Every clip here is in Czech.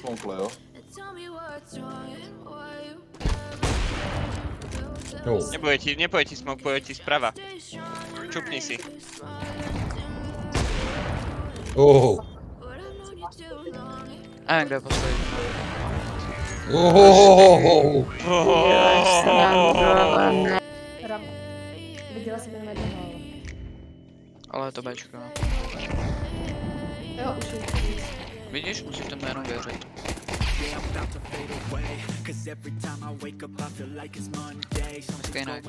Smonkle, jo? Nebude ti smoke, bude ti zprava. Čupni si. Oh. A nevím, kde postavit. Oh. Viděla jsem jenom jednoho. Ale je to Bčko. Jo, už je. Vidíš, musíš tomu jenom věřit. Skejnek.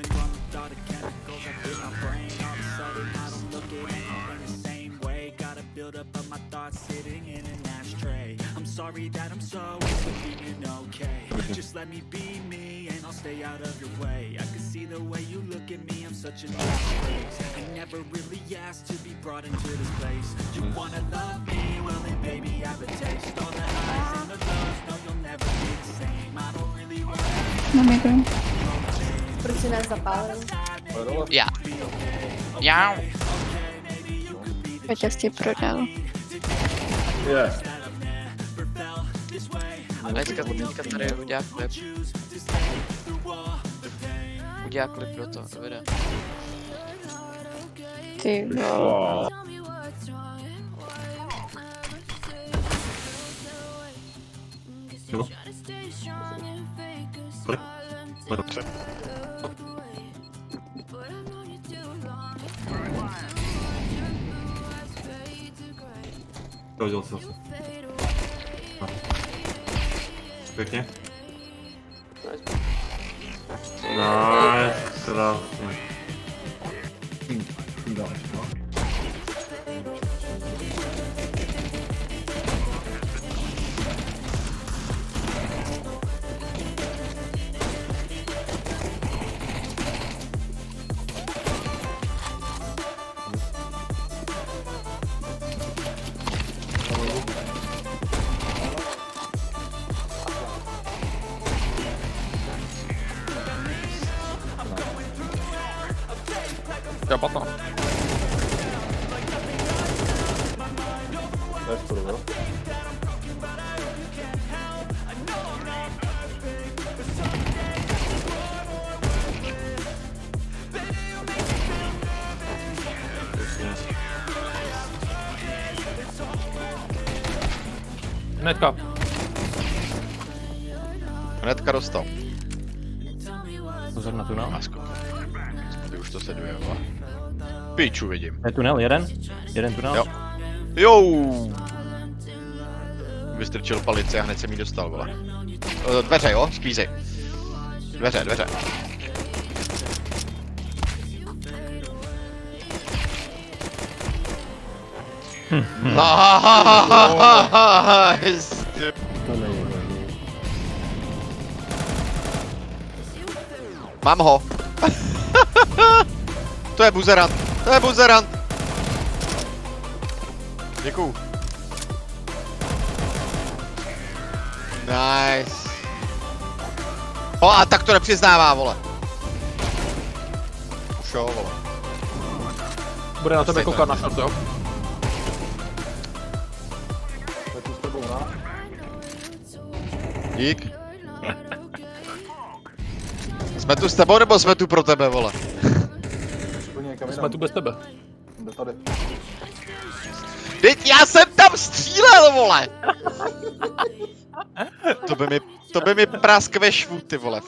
Sorry that I'm so feeling okay. Just let me be me and I'll stay out of your way. I can see the way you look at me, I'm such a disgrace. I never really asked to be brought into this place. You wanna love me, well then baby have a taste. All the highs and the lows, no you'll never be the same. I don't really wanna. Proč si nás zapálil? Já. Já. Peťa si prodal. Je. Teďka tady udělá klip. Udělá klip pro to, do videa. Ty vole. Rozděl se zase. Pěkně. Nice, krásně. Já 15. To je skoro, jo? Hnedka. Hnedka dostal. Pozor na tunel. Lásko. Ty už to sleduje, vole. Piču vidím. Je tunel, jeden? Jeden tunel? Jo. Jou! Vystrčil palici a hned jsem jí dostal, vole. Dveře, jo? Squeezy. Dveře, dveře. Nice! Mám ho. To je buzerant. To je buzerant. Děkuju. Nice. O, a tak to nepřiznává, vole. Už jo, vole. Bude na tebe koukat na short, jo? Dík. Jsme tu s tebou nebo jsme tu pro tebe, vole? Jsme tu bez tebe. Tady. Teď já jsem tam střílel, vole! To by mi praskve švů, ty vole.